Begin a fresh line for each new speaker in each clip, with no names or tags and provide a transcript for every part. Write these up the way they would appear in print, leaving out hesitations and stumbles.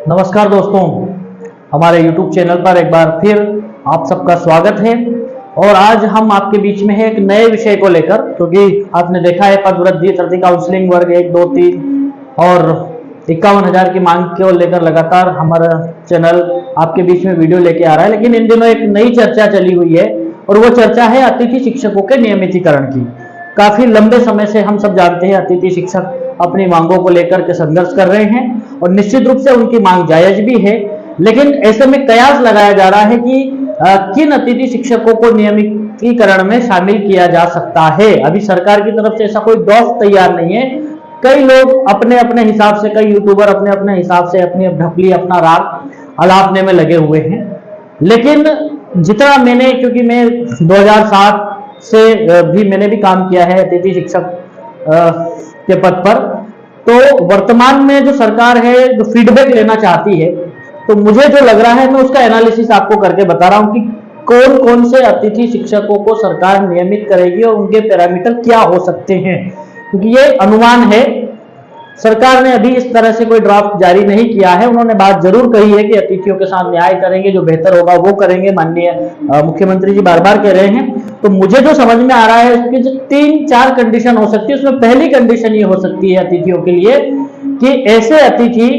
नमस्कार दोस्तों, हमारे YouTube चैनल पर एक बार फिर आप सबका स्वागत है। और आज हम आपके बीच में है एक नए विषय को लेकर, क्योंकि आपने देखा है पदवृद्धि, धरती काउंसलिंग वर्ग 1, 2, 3 और 51,000 की मांग को लेकर लगातार हमारा चैनल आपके बीच में वीडियो लेके आ रहा है। लेकिन इन दिनों एक नई चर्चा चली हुई है और वो चर्चा है अतिथि शिक्षकों के नियमितीकरण की। काफी लंबे समय से हम सब जानते हैं अतिथि शिक्षक अपनी मांगों को लेकर के संघर्ष कर रहे हैं और निश्चित रूप से उनकी मांग जायज भी है। लेकिन ऐसे में कयास लगाया जा रहा है कि किन अतिथि शिक्षकों को नियमितीकरण में शामिल किया जा सकता है। अभी सरकार की तरफ से ऐसा कोई ड्राफ्ट तैयार नहीं है। कई लोग अपने अपने हिसाब से, कई यूट्यूबर अपने अपने हिसाब से अपनी ढपली, अपना राग अलापने में लगे हुए हैं। लेकिन जितना मैंने, क्योंकि मैं 2007 से भी मैंने भी काम किया है अतिथि शिक्षक के पद पर, तो वर्तमान में जो सरकार है जो फीडबैक लेना चाहती है, तो मुझे जो लग रहा है मैं उसका एनालिसिस आपको करके बता रहा हूं कि कौन कौन से अतिथि शिक्षकों को सरकार नियमित करेगी और उनके पैरामीटर क्या हो सकते हैं। क्योंकि ये अनुमान है, सरकार ने अभी इस तरह से कोई ड्राफ्ट जारी नहीं किया है। उन्होंने बात जरूर कही है कि अतिथियों के साथ न्याय करेंगे, जो बेहतर होगा वो करेंगे। माननीय मुख्यमंत्री जी बार बार कह रहे हैं। तो मुझे जो समझ में आ रहा है इसकी जो 3-4 कंडीशन हो सकती है, उसमें पहली कंडीशन ये हो सकती है अतिथियों के लिए कि ऐसे अतिथि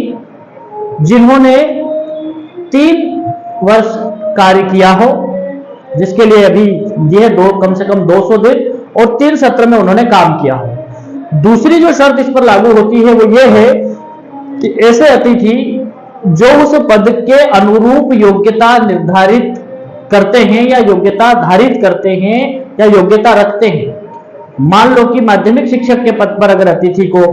जिन्होंने 3 वर्ष कार्य किया हो, जिसके लिए अभी ये कम से कम 200 दिन और 3 सत्र में उन्होंने काम किया हो। दूसरी जो शर्त इस पर लागू होती है वो ये है कि ऐसे अतिथि जो उस पद के अनुरूप योग्यता निर्धारित करते हैं या योग्यता धारित करते हैं या योग्यता रखते हैं। मान लो कि माध्यमिक शिक्षक के पद पर अगर अतिथि को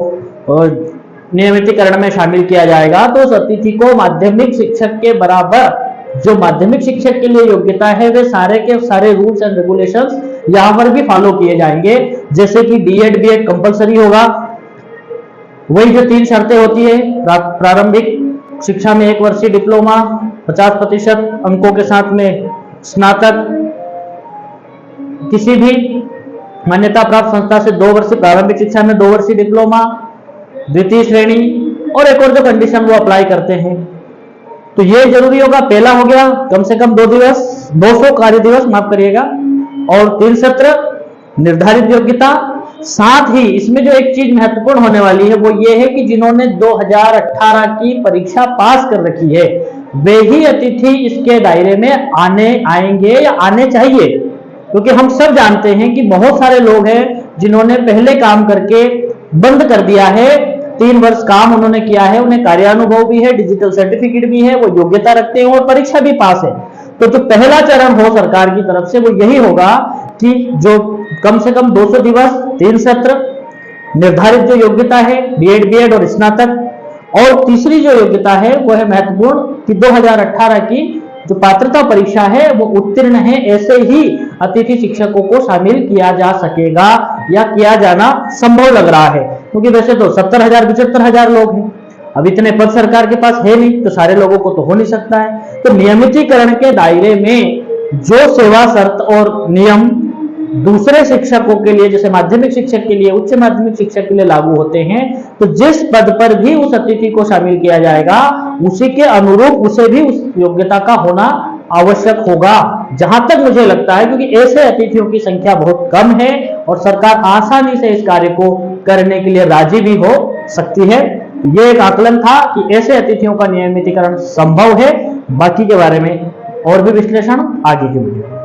नियमितीकरण में शामिल किया जाएगा, तो उस अतिथि को माध्यमिक शिक्षक के बराबर जो माध्यमिक शिक्षक के लिए योग्यता है वे सारे के सारे रूल्स एंड रेगुलेशंस यहां पर भी फॉलो किए जाएंगे। जैसे कि डीएड बीएड कंपलसरी होगा, वही जो 3 शर्तें होती है, प्रारंभिक शिक्षा में 1 वर्षीय डिप्लोमा, 50% अंकों के साथ में स्नातक, किसी भी मान्यता प्राप्त संस्था से 2 वर्षीय प्रारंभिक शिक्षा में 2 वर्षीय डिप्लोमा, द्वितीय श्रेणी, और एक और जो कंडीशन वो अप्लाई करते हैं। तो ये जरूरी होगा। पहला हो गया कम से कम 200 कार्य दिवस, माफ करिएगा, और 3 सत्र, निर्धारित योग्यता। साथ ही इसमें जो एक चीज महत्वपूर्ण होने वाली है वो ये है कि जिन्होंने 2018 की परीक्षा पास कर रखी है वे ही अतिथि इसके दायरे में आएंगे या आने चाहिए। क्योंकि हम सब जानते हैं कि बहुत सारे लोग हैं जिन्होंने पहले काम करके बंद कर दिया है। 3 वर्ष काम उन्होंने किया है, उन्हें कार्यानुभव भी है, डिजिटल सर्टिफिकेट भी है, वो योग्यता रखते हैं और परीक्षा भी पास है। तो जो पहला चरण हो सरकार की तरफ से वो यही होगा कि जो कम से कम 200 दिवस, 3 सत्र, निर्धारित जो योग्यता है बीएड बीएड और स्नातक, और तीसरी जो योग्यता है वो है महत्वपूर्ण कि 2018 की जो पात्रता परीक्षा है वो उत्तीर्ण है, ऐसे ही अतिथि शिक्षकों को शामिल किया जा सकेगा या किया जाना संभव लग रहा है। क्योंकि वैसे तो 70,000-75,000 लोग हैं, अब इतने पद सरकार के पास है नहीं, तो सारे लोगों को तो हो नहीं सकता है। तो नियमितीकरण के दायरे में जो सेवा शर्त और नियम दूसरे शिक्षकों के लिए, जैसे माध्यमिक शिक्षक के लिए, उच्च माध्यमिक शिक्षक के लिए लागू होते हैं, तो जिस पद पर भी उस अतिथि को शामिल किया जाएगा उसी के अनुरूप उसे भी उस योग्यता का होना आवश्यक होगा, जहां तक मुझे लगता है। क्योंकि ऐसे अतिथियों की संख्या बहुत कम है और सरकार आसानी से इस कार्य को करने के लिए राजी भी हो सकती है। ये एक आकलन था कि ऐसे अतिथियों का नियमितीकरण संभव है। बाकी के बारे में और भी विश्लेषण आगे की वीडियो।